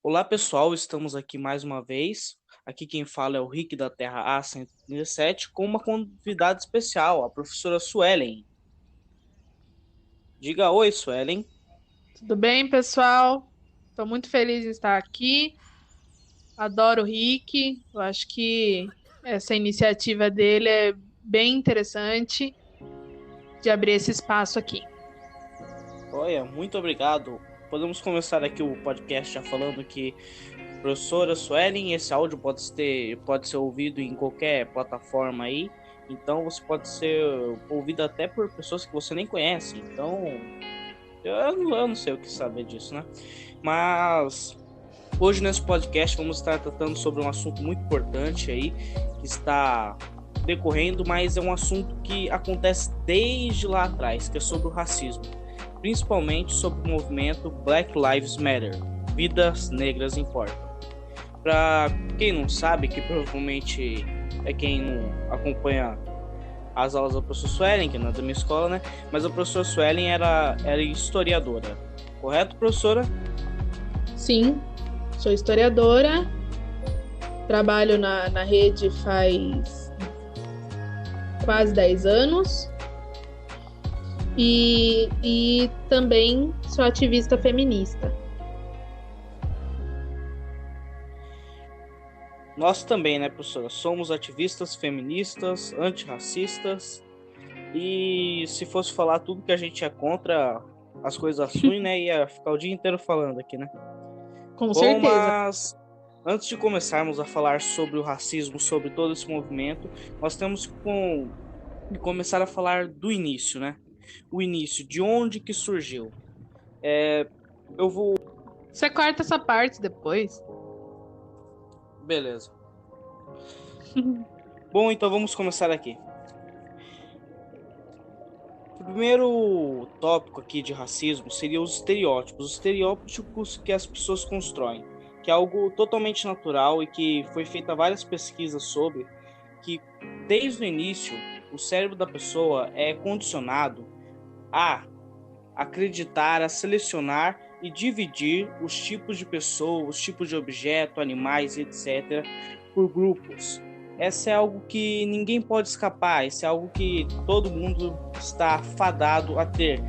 Olá pessoal, estamos aqui mais uma vez. Aqui quem fala é o Rick da Terra A117 com uma convidada especial, a professora Suelen. Diga oi, Suelen. Tudo bem, pessoal? Estou muito feliz em estar aqui. Adoro o Rick. Eu acho que essa iniciativa dele é bem interessante de abrir esse espaço aqui. Olha, muito obrigado. Podemos começar aqui o podcast já falando que professora Suelen, esse áudio pode ser ouvido em qualquer plataforma aí. Então você pode ser ouvido até por pessoas que você nem conhece. Então eu não sei o que saber disso, né? Mas hoje nesse podcast vamos estar tratando sobre um assunto muito importante aí, que está decorrendo, mas é um assunto que acontece desde lá atrás, que é sobre o racismo, principalmente sobre o movimento Black Lives Matter, Vidas Negras Importam. Para quem não sabe, que provavelmente é quem não acompanha as aulas da professora Suelen, que não é da minha escola, né? Mas a professora Suelen era historiadora, correto, professora? Sim, sou historiadora, trabalho na rede faz quase 10 anos e também sou ativista feminista. Nós também, né, professora? Somos ativistas feministas, antirracistas. E se fosse falar tudo que a gente é contra, as coisas ruins, né? Ia ficar o dia inteiro falando aqui, né? Com Bom, certeza. mas antes de começarmos a falar sobre o racismo, sobre todo esse movimento, nós temos que começar a falar do início, né? O início, de onde que surgiu. Eu vou. Você corta essa parte depois. Beleza. Bom, então vamos começar aqui. O primeiro tópico aqui de racismo seria os estereótipos que as pessoas constroem, que é algo totalmente natural e que foi feita várias pesquisas sobre, que desde o início o cérebro da pessoa é condicionado a acreditar, a selecionar e dividir os tipos de pessoas, os tipos de objeto, animais, etc., por grupos. Essa é algo que ninguém pode escapar, isso é algo que todo mundo está fadado a ter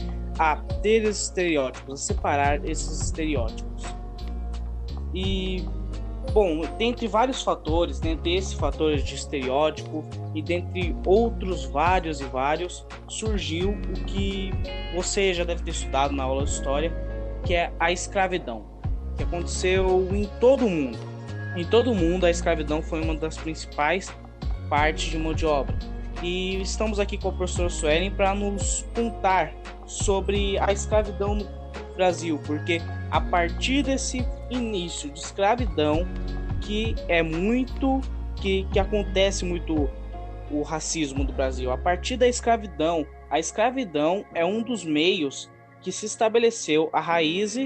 esses estereótipos, a separar esses estereótipos. E, bom, dentre vários fatores, dentre esses fatores de estereótipo e dentre outros vários e vários, surgiu o que você já deve ter estudado na aula de história, que é a escravidão, que aconteceu em todo o mundo. Em todo o mundo, a escravidão foi uma das principais partes de mão de obra. E estamos aqui com a professora Suelen para nos contar sobre a escravidão no Brasil, porque a partir desse início de escravidão que é muito que acontece muito o racismo do Brasil. A partir da escravidão, a escravidão é um dos meios que se estabeleceu a raiz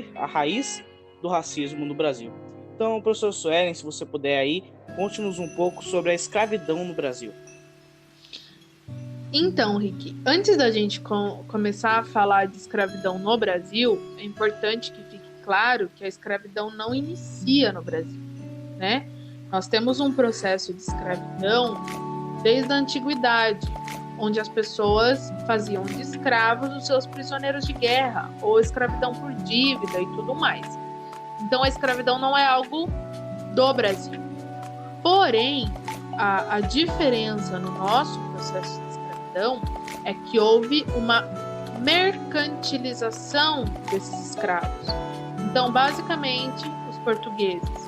do racismo no Brasil. Então, professor Suelen, se você puder aí, conte-nos um pouco sobre a escravidão no Brasil. Então, Rick, antes da gente começar a falar de escravidão no Brasil, é importante que fique claro que a escravidão não inicia no Brasil, né? Nós temos um processo de escravidão desde a antiguidade, onde as pessoas faziam de escravos os seus prisioneiros de guerra, ou escravidão por dívida e tudo mais. Então, a escravidão não é algo do Brasil. Porém, a diferença no nosso processo de escravidão é que houve uma mercantilização desses escravos. Então, basicamente, os portugueses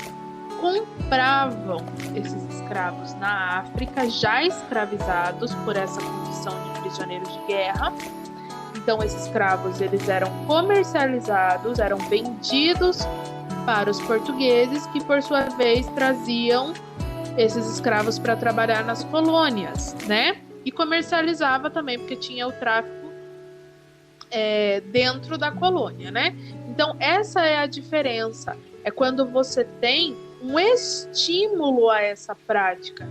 compravam esses escravos na África, já escravizados por essa condição de prisioneiros de guerra. Então, esses escravos eles eram comercializados, eram vendidos para os portugueses, que por sua vez traziam esses escravos para trabalhar nas colônias, né? E comercializava também, porque tinha o tráfico dentro da colônia, né? Então, essa é a diferença. É quando você tem um estímulo a essa prática,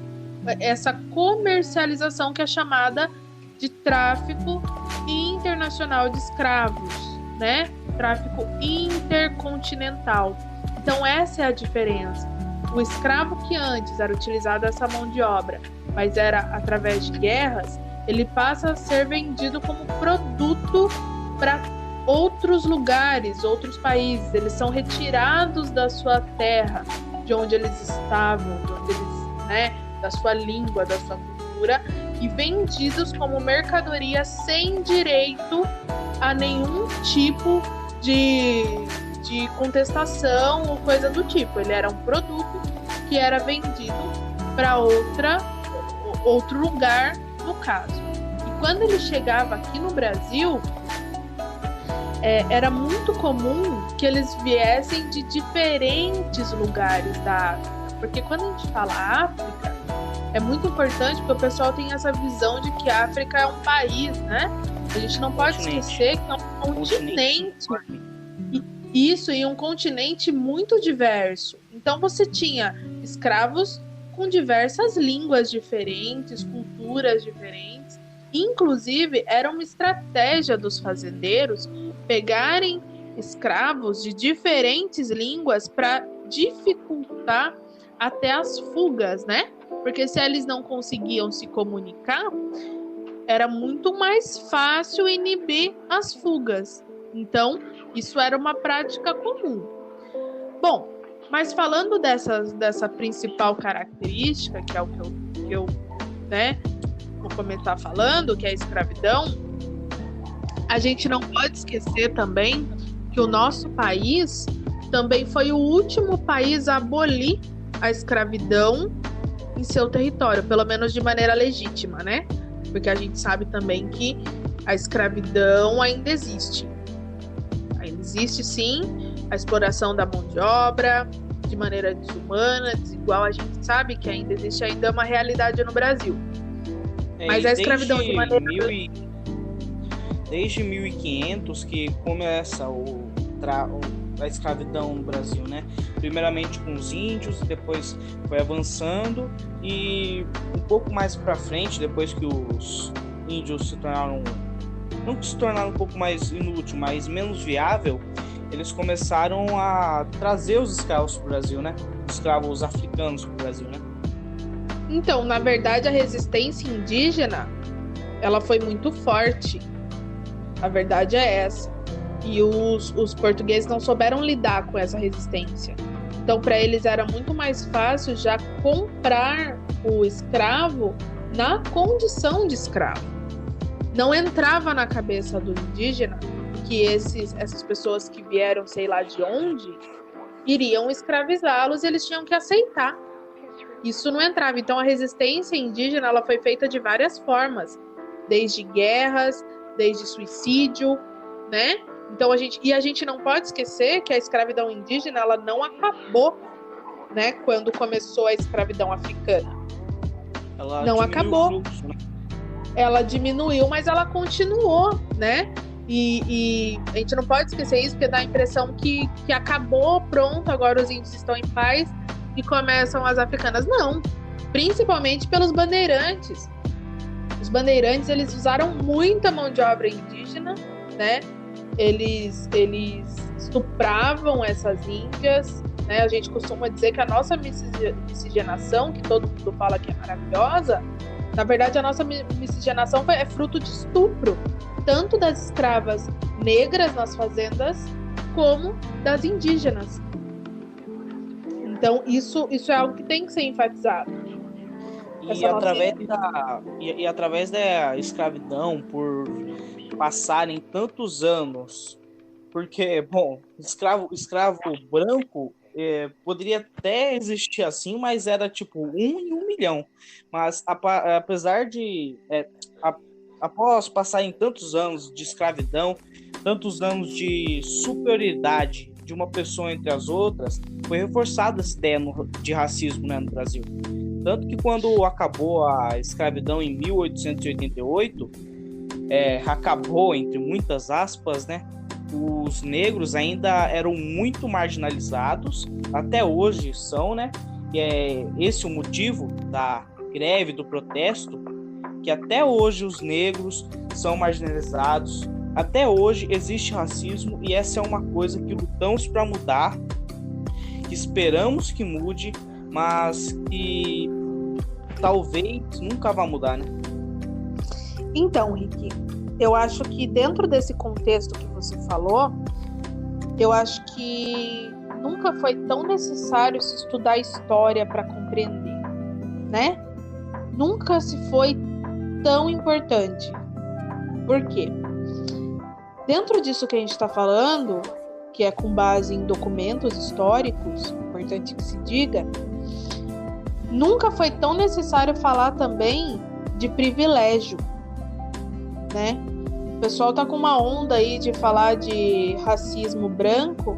essa comercialização que é chamada de tráfico internacional de escravos, né? Tráfico intercontinental. Então essa é a diferença. O escravo que antes era utilizado essa mão de obra, mas era através de guerras, ele passa a ser vendido como produto para outros lugares, outros países. Eles são retirados da sua terra, de onde eles estavam, de onde eles, né, da sua língua, da sua cultura, e vendidos como mercadoria sem direito a nenhum tipo de contestação ou coisa do tipo. Ele era um produto que era vendido para outro lugar, no caso. E quando ele chegava aqui no Brasil, era muito comum que eles viessem de diferentes lugares da África. Porque quando a gente fala África, é muito importante porque o pessoal tem essa visão de que a África é um país, né? A gente não pode esquecer que é um continente. Isso, e um continente muito diverso. Então você tinha escravos com diversas línguas diferentes, culturas diferentes. Inclusive, era uma estratégia dos fazendeiros pegarem escravos de diferentes línguas para dificultar até as fugas, né? Porque se eles não conseguiam se comunicar, era muito mais fácil inibir as fugas. Então, isso era uma prática comum. Bom, mas falando dessa principal característica, que é o que eu né, vou começar falando, que é a escravidão, a gente não pode esquecer também que o nosso país também foi o último país a abolir a escravidão em seu território, pelo menos de maneira legítima, né? Porque a gente sabe também que a escravidão ainda existe. Ainda existe, sim, a exploração da mão de obra de maneira desumana, desigual. A gente sabe que ainda existe uma realidade no Brasil. Mas a escravidão de maneira... Desde 1500 que começa a escravidão no Brasil, né? Primeiramente com os índios, depois foi avançando e um pouco mais para frente, depois que os índios se tornaram um pouco mais inútil, mas menos viável, eles começaram a trazer os escravos para o Brasil, né? Os escravos africanos para o Brasil, né? Então, na verdade, a resistência indígena, ela foi muito forte. A verdade é essa. E os portugueses não souberam lidar com essa resistência. Então, para eles era muito mais fácil já comprar o escravo na condição de escravo. Não entrava na cabeça do indígena que essas pessoas que vieram, sei lá de onde, iriam escravizá-los e eles tinham que aceitar. Isso não entrava. Então, a resistência indígena ela foi feita de várias formas. Desde guerras, desde suicídio, né? Então a gente não pode esquecer que a escravidão indígena ela não acabou, né? Quando começou a escravidão africana, não acabou. Fluxo, né? Ela diminuiu, mas ela continuou, né? E a gente não pode esquecer isso porque dá a impressão que acabou, pronto, agora os índios estão em paz e começam as africanas. Não, principalmente pelos bandeirantes. Os bandeirantes eles usaram muita mão de obra indígena, né? Eles estupravam essas índias, né? A gente costuma dizer que a nossa miscigenação, que todo mundo fala que é maravilhosa, na verdade a nossa miscigenação é fruto de estupro, tanto das escravas negras nas fazendas, como das indígenas. Então isso é algo que tem que ser enfatizado. E através da escravidão, por passarem tantos anos, porque, bom, escravo branco poderia até existir assim, mas era tipo 1 em 1 milhão. Mas apesar de após passarem tantos anos de escravidão, tantos anos de superioridade de uma pessoa entre as outras, foi reforçada essa ideia de racismo, né, no Brasil. Tanto que quando acabou a escravidão em 1888, acabou, entre muitas aspas, né? Os negros ainda eram muito marginalizados, até hoje são, né? E é esse o motivo da greve, do protesto, que até hoje os negros são marginalizados, até hoje existe racismo e essa é uma coisa que lutamos para mudar. esperamos que mude, mas que talvez nunca vá mudar, né? Então, Rick, eu acho que dentro desse contexto que você falou, eu acho que nunca foi tão necessário se estudar história para compreender, né? Nunca se foi tão importante. Por quê? Dentro disso que a gente está falando, que é com base em documentos históricos, importante que se diga, nunca foi tão necessário falar também de privilégio, né? O pessoal tá com uma onda aí de falar de racismo branco.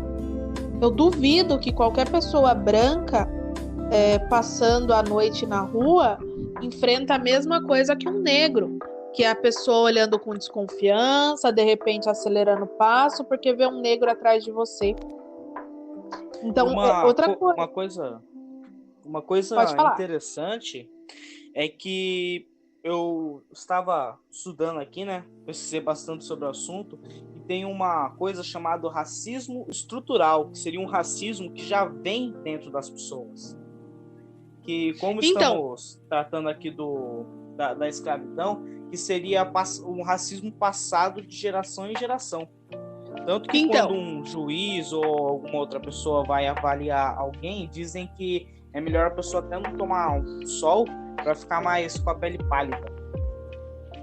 Eu duvido que qualquer pessoa branca passando a noite na rua enfrenta a mesma coisa que um negro, que é a pessoa olhando com desconfiança, de repente acelerando o passo porque vê um negro atrás de você. Então, uma coisa interessante é que eu estava estudando aqui, né? Pesquisei bastante sobre o assunto e tem uma coisa chamada racismo estrutural, que seria um racismo que já vem dentro das pessoas. Que como estamos tratando aqui da escravidão, que seria um racismo passado de geração em geração. Tanto que quando um juiz ou alguma outra pessoa vai avaliar alguém, dizem que é melhor a pessoa até não tomar um sol para ficar mais com a pele pálida.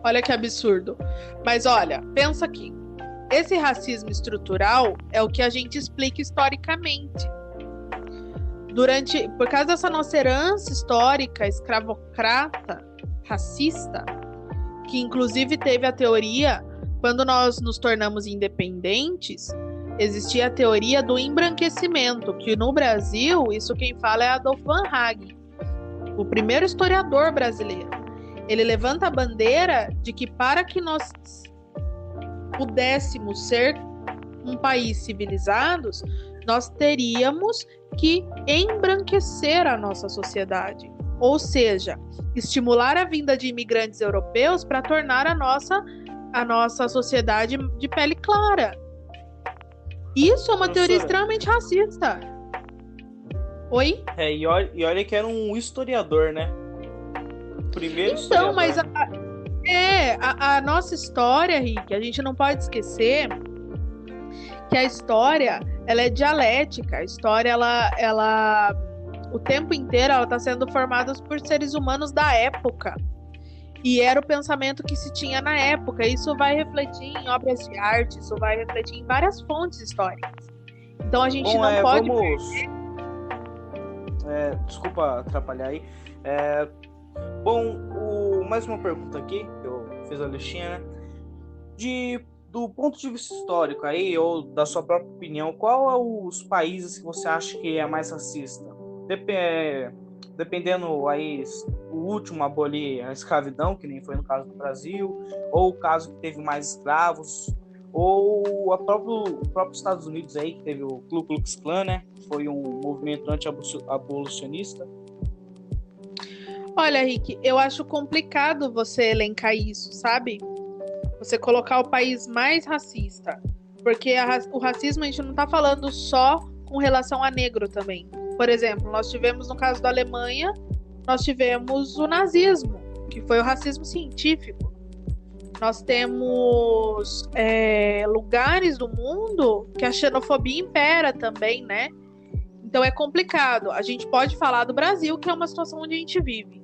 Olha que absurdo. Mas olha, pensa aqui. Esse racismo estrutural é o que a gente explica historicamente. Por causa dessa nossa herança histórica escravocrata, racista, que inclusive teve a teoria, quando nós nos tornamos independentes, existia a teoria do embranquecimento, que no Brasil, isso quem fala é Adolf Van Hagen, o primeiro historiador brasileiro. Ele levanta a bandeira de que para que nós pudéssemos ser um país civilizados, nós teríamos que embranquecer a nossa sociedade. Ou seja, estimular a vinda de imigrantes europeus para tornar a nossa sociedade de pele clara. Isso é uma teoria extremamente racista. Oi? E olha que era um historiador, né? Primeiro historiador. Então, mas a nossa história, Rick, a gente não pode esquecer que a história, ela é dialética. A história, ela o tempo inteiro, ela está sendo formada por seres humanos da época. E era o pensamento que se tinha na época. Isso vai refletir em obras de arte, isso vai refletir em várias fontes históricas. Então a gente não pode... desculpa atrapalhar aí. Mais uma pergunta aqui, que eu fiz a listinha, né? Do ponto de vista histórico aí, ou da sua própria opinião, qual é os países que você acha que é mais racista? Dependendo aí, o último a abolir a escravidão, que nem foi no caso do Brasil, ou o caso que teve mais escravos, ou o próprio Estados Unidos aí, que teve o Ku Klux Klan, né? Foi um movimento anti-abolicionista. Olha, Rick, eu acho complicado você elencar isso, sabe? Você colocar o país mais racista. Porque o racismo a gente não tá falando só com relação a negro também. Por exemplo, nós tivemos, no caso da Alemanha, nós tivemos o nazismo, que foi o racismo científico. Nós temos lugares do mundo que a xenofobia impera também, né? Então é complicado. A gente pode falar do Brasil, que é uma situação onde a gente vive,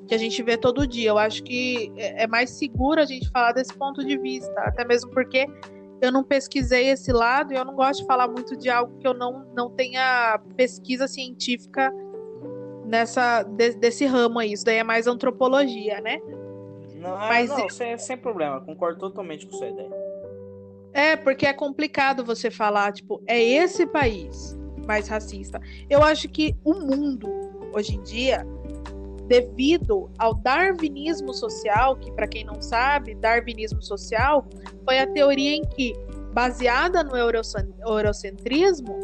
que a gente vê todo dia. Eu acho que é mais seguro a gente falar desse ponto de vista, até mesmo porque eu não pesquisei esse lado e eu não gosto de falar muito de algo que eu não tenha pesquisa científica desse ramo aí. Isso daí é mais antropologia, né? Sem problema, concordo totalmente com sua ideia. Porque é complicado você falar, tipo, é esse país mais racista. Eu acho que o mundo, hoje em dia, devido ao darwinismo social, que para quem não sabe, darwinismo social foi a teoria em que, baseada no eurocentrismo,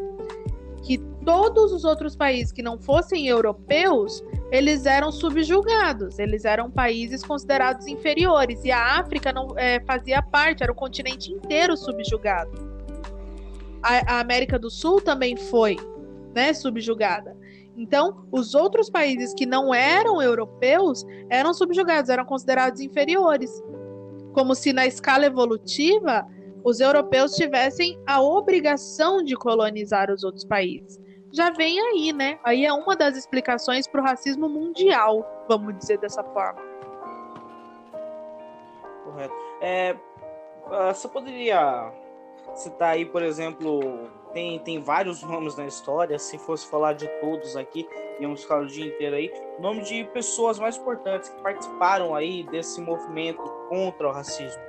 que todos os outros países que não fossem europeus, eles eram subjugados, eles eram países considerados inferiores, e a África não fazia parte, era o continente inteiro subjugado. A América do Sul também foi, né, subjugada. Então, os outros países que não eram europeus eram subjugados, eram considerados inferiores. Como se na escala evolutiva, os europeus tivessem a obrigação de colonizar os outros países. Já vem aí, né? Aí é uma das explicações para o racismo mundial, vamos dizer dessa forma. Correto. Você poderia citar aí, por exemplo, tem vários nomes na história, se fosse falar de todos aqui, íamos ficar o dia inteiro aí, nome de pessoas mais importantes que participaram aí desse movimento contra o racismo.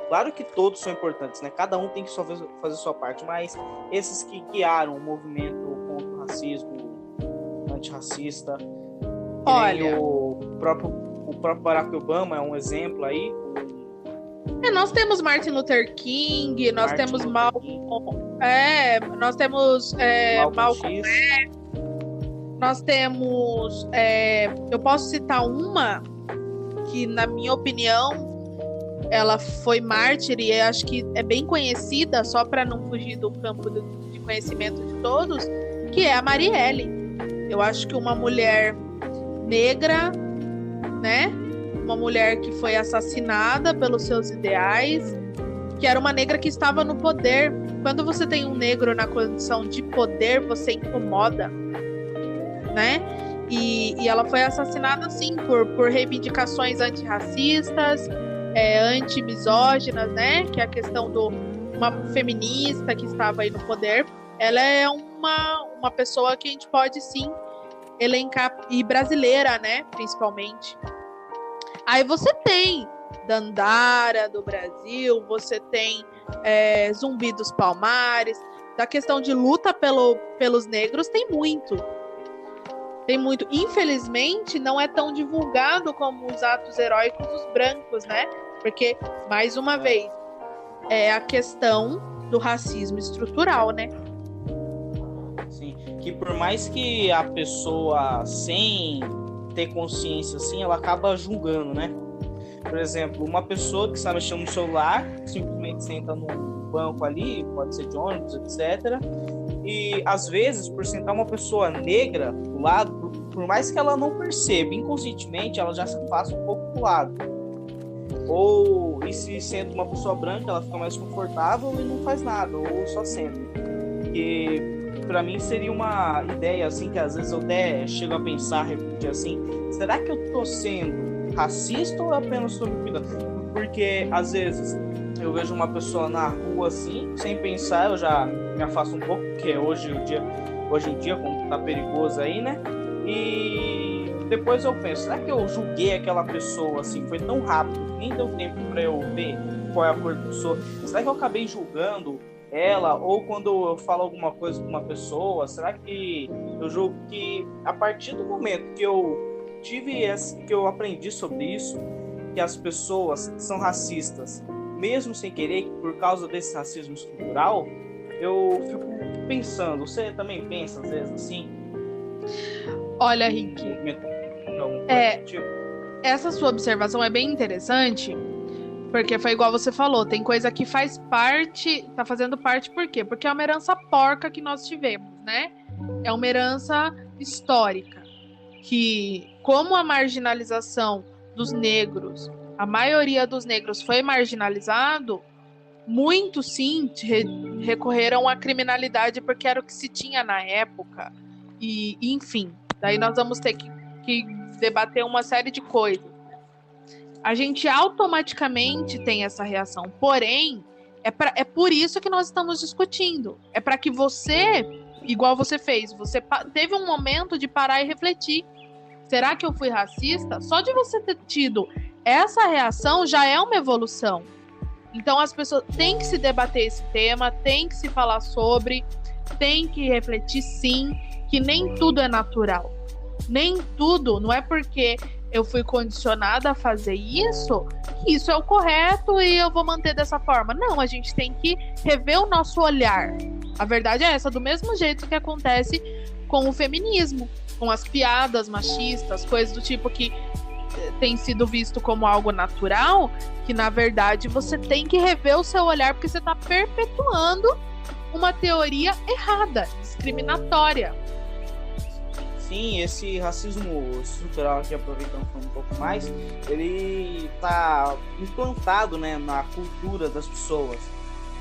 Claro que todos são importantes, né? Cada um tem que fazer sua parte, mas esses que guiaram o movimento contra o racismo, antirracista, olha, o próprio Barack Obama é um exemplo aí. Nós temos Martin Luther King, nós temos Malcolm, nós temos Malcolm X, nós temos, eu posso citar uma que, na minha opinião, ela foi mártir e acho que é bem conhecida, só para não fugir do campo de conhecimento de todos, que é a Marielle. Eu acho que uma mulher negra, né? Uma mulher que foi assassinada pelos seus ideais, que era uma negra que estava no poder. Quando você tem um negro na condição de poder, você incomoda, né? E ela foi assassinada, sim, por reivindicações antirracistas, antimisóginas, né? Que é a questão uma feminista que estava aí no poder. Ela é uma pessoa que a gente pode, sim, elencar, e brasileira, né? Principalmente. Aí você tem Dandara do Brasil, você tem Zumbi dos Palmares. Da questão de luta pelos negros, tem muito. Tem muito. Infelizmente, não é tão divulgado como os atos heróicos dos brancos, né? Porque, mais uma vez, é a questão do racismo estrutural, né? Sim, que por mais que a pessoa sem ter consciência assim, ela acaba julgando, né? Por exemplo, uma pessoa que está mexendo no celular, simplesmente senta num banco ali, pode ser de ônibus, etc. E às vezes, por sentar uma pessoa negra do lado, por mais que ela não perceba, inconscientemente, ela já se afasta um pouco do lado. E se sendo uma pessoa branca, ela fica mais confortável e não faz nada, ou só senta. E para mim seria uma ideia assim, que às vezes eu até chego a pensar, refletir assim, será que eu tô sendo racista ou apenas estou me cuidando? Porque às vezes eu vejo uma pessoa na rua assim, sem pensar, eu já me afasto um pouco, porque hoje em dia, como tá perigoso aí, né? E depois eu penso, será que eu julguei aquela pessoa assim, foi tão rápido, nem deu tempo para eu ver qual é a cor da pessoa? Será que eu acabei julgando ela, ou quando eu falo alguma coisa com uma pessoa, será que eu julgo que a partir do momento que eu aprendi sobre isso, que as pessoas que são racistas, mesmo sem querer, por causa desse racismo estrutural, eu fico pensando, você também pensa às vezes assim? Olha, Rick, essa sua observação é bem interessante, porque foi igual você falou, tem coisa que faz parte, tá fazendo parte por quê? Porque é uma herança porca que nós tivemos, né? É uma herança histórica, que como a marginalização dos negros, a maioria dos negros foi marginalizado, muitos sim recorreram à criminalidade porque era o que se tinha na época, e enfim, daí nós vamos ter que debater uma série de coisas. A gente automaticamente tem essa reação. Porém, é por isso que nós estamos discutindo. É para que você, igual você fez, você teve um momento de parar e refletir. Será que eu fui racista? Só de você ter tido essa reação já é uma evolução. Então as pessoas têm que se debater esse tema, têm que se falar sobre, têm que refletir sim, que nem tudo é natural. Nem tudo, não é porque eu fui condicionada a fazer isso, que isso é o correto e eu vou manter dessa forma. Não, a gente tem que rever o nosso olhar. A verdade é essa, do mesmo jeito que acontece com o feminismo, com as piadas machistas, coisas do tipo que tem sido visto como algo natural, que na verdade você tem que rever o seu olhar, porque você está perpetuando uma teoria errada, discriminatória. Sim, esse racismo estrutural aqui, aproveitando um pouco mais, ele está implantado, né, na cultura das pessoas,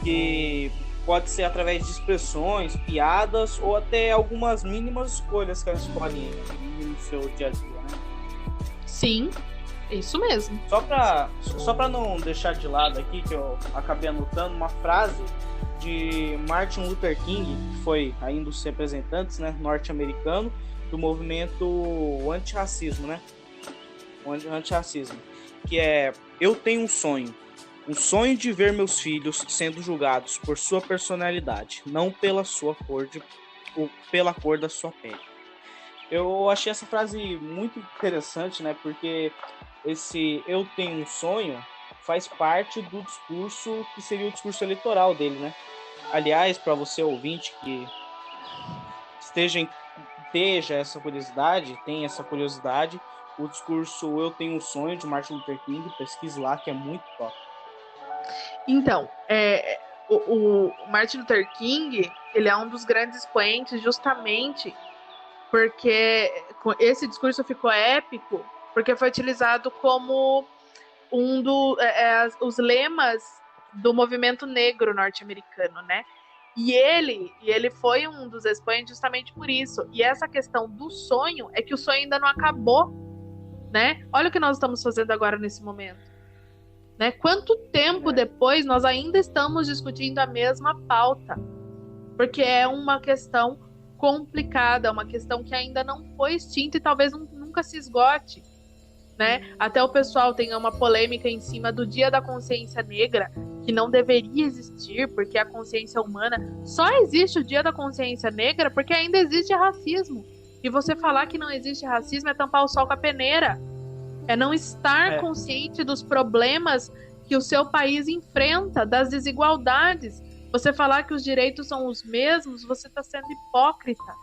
que pode ser através de expressões, piadas ou até algumas mínimas escolhas que elas escolhem no seu dia a dia, né? Sim, isso mesmo. Só para não deixar de lado aqui, que eu acabei anotando uma frase de Martin Luther King, que foi aí um dos representantes, né, norte-americano do movimento antirracismo, né? O antirracismo, que é: eu tenho um sonho de ver meus filhos sendo julgados por sua personalidade, não pela sua cor ou pela cor da sua pele. Eu achei essa frase muito interessante, né? Porque esse eu tenho um sonho faz parte do discurso que seria o discurso eleitoral dele, né? Aliás, para você ouvinte que tenha essa curiosidade, o discurso Eu Tenho um Sonho, de Martin Luther King, pesquise lá, que é muito top. Então, o Martin Luther King, ele é um dos grandes expoentes justamente porque esse discurso ficou épico, porque foi utilizado como os lemas do movimento negro norte-americano, né? E ele foi um dos expoentes justamente por isso. E essa questão do sonho é que o sonho ainda não acabou, né? Olha o que nós estamos fazendo agora nesse momento, né? Quanto tempo depois nós ainda estamos discutindo a mesma pauta? Porque é uma questão complicada, uma questão que ainda não foi extinta e talvez nunca se esgote, né? Até o pessoal tem uma polêmica em cima do Dia da Consciência Negra, que não deveria existir, porque a consciência humana só existe o Dia da Consciência Negra porque ainda existe racismo. E você falar que não existe racismo é tampar o sol com a peneira. É não estar consciente dos problemas que o seu país enfrenta, das desigualdades. Você falar que os direitos são os mesmos, você está sendo hipócrita,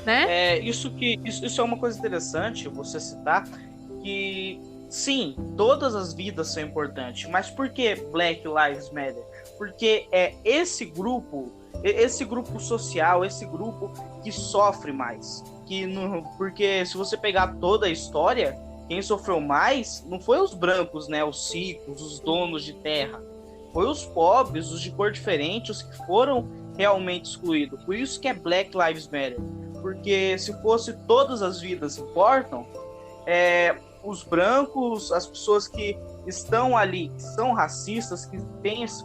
né? Isso é uma coisa interessante você citar, que sim, todas as vidas são importantes, mas por que Black Lives Matter? Porque é esse grupo social, esse grupo que sofre mais. Porque se você pegar toda a história, quem sofreu mais não foi os brancos, né, os ricos, os donos de terra. Foi os pobres, os de cor diferente, os que foram realmente excluídos. Por isso que é Black Lives Matter. Porque se fosse todas as vidas importam, os brancos, as pessoas que estão ali, que são racistas, que têm esse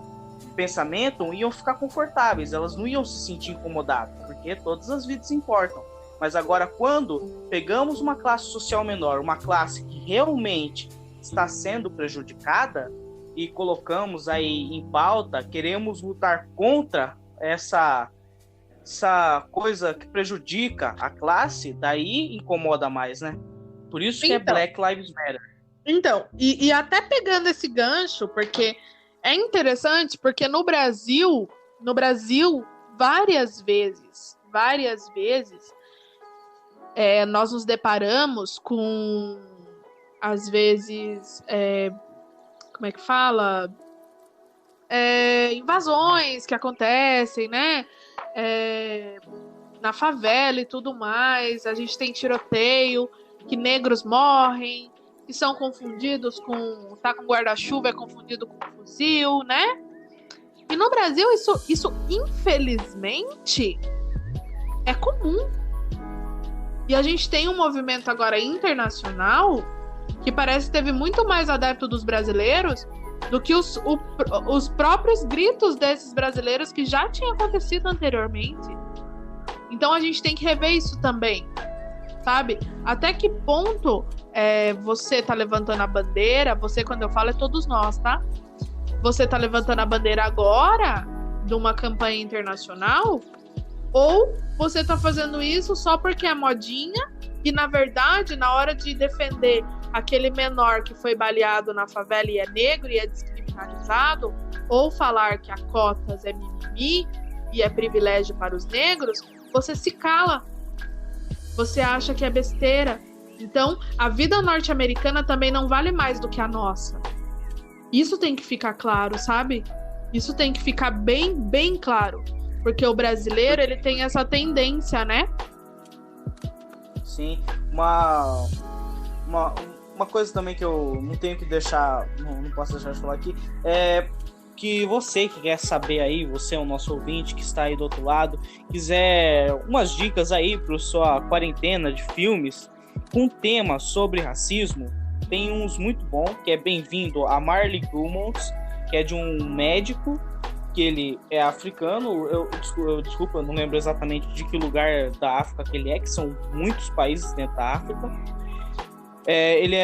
pensamento, iam ficar confortáveis, elas não iam se sentir incomodadas, porque todas as vidas importam. Mas agora, quando pegamos uma classe social menor, uma classe que realmente está sendo prejudicada, e colocamos aí em pauta, queremos lutar contra essa coisa que prejudica a classe, daí incomoda mais, né? Por isso que é Black Lives Matter. Então, e até pegando esse gancho, porque é interessante, porque no Brasil, várias vezes, nós nos deparamos com, às vezes, como é que fala? Invasões que acontecem, né? Na favela e tudo mais. A gente tem tiroteio, que negros morrem, que são confundidos com guarda-chuva, é confundido com fuzil, né? E no Brasil isso infelizmente é comum. E a gente tem um movimento agora internacional que parece que teve muito mais adepto dos brasileiros do que os próprios gritos desses brasileiros que já tinha acontecido anteriormente. Então a gente tem que rever isso também, sabe? Até que ponto você tá levantando a bandeira, você, quando eu falo, é todos nós, tá? Você tá levantando a bandeira agora de uma campanha internacional, ou você tá fazendo isso só porque é modinha e, na verdade, na hora de defender aquele menor que foi baleado na favela e é negro e é descriminalizado, ou falar que a cotas é mimimi e é privilégio para os negros, você se cala. Você acha que é besteira. Então, a vida norte-americana também não vale mais do que a nossa. Isso tem que ficar claro, sabe? Isso tem que ficar bem, bem claro. Porque o brasileiro, ele tem essa tendência, né? Sim, uma coisa também que eu não tenho que deixar, não posso deixar de falar aqui, é que você que quer saber aí, você é o nosso ouvinte que está aí do outro lado, quiser umas dicas aí para sua quarentena de filmes com tema sobre racismo, tem uns muito bom, que é Bem-vindo a Marley Grummond, que é de um médico, que ele é africano, desculpa, eu não lembro exatamente de que lugar da África que ele é, que são muitos países dentro da África. Ele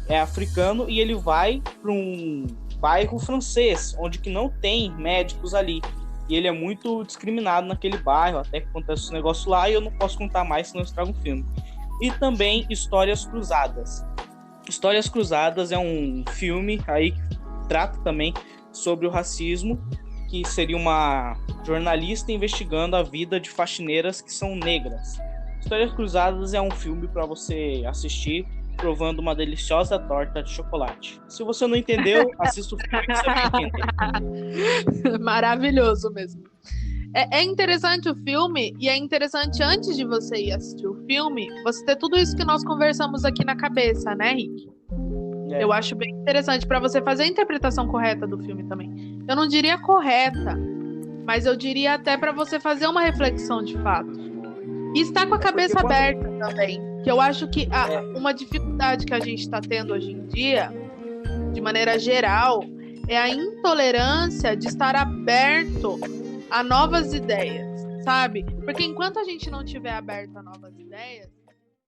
é africano e ele vai para um bairro francês, onde que não tem médicos ali. E ele é muito discriminado naquele bairro, até que acontece esse negócio lá, e eu não posso contar mais, senão eu estrago o filme. E também Histórias Cruzadas. Histórias Cruzadas é um filme aí que trata também sobre o racismo, que seria uma jornalista investigando a vida de faxineiras que são negras. Histórias Cruzadas é um filme para você assistir provando uma deliciosa torta de chocolate. Se você não entendeu, assista o filme que você vai entender. Maravilhoso mesmo. É interessante o filme, e é interessante, antes de você ir assistir o filme, você ter tudo isso que nós conversamos aqui na cabeça, né, Rick? Eu acho bem interessante para você fazer a interpretação correta do filme também. Eu não diria correta, mas eu diria até para você fazer uma reflexão de fato. E estar com a cabeça aberta também. Que eu acho que uma dificuldade que a gente está tendo hoje em dia, de maneira geral, é a intolerância de estar aberto a novas ideias, sabe? Porque enquanto a gente não tiver aberto a novas ideias,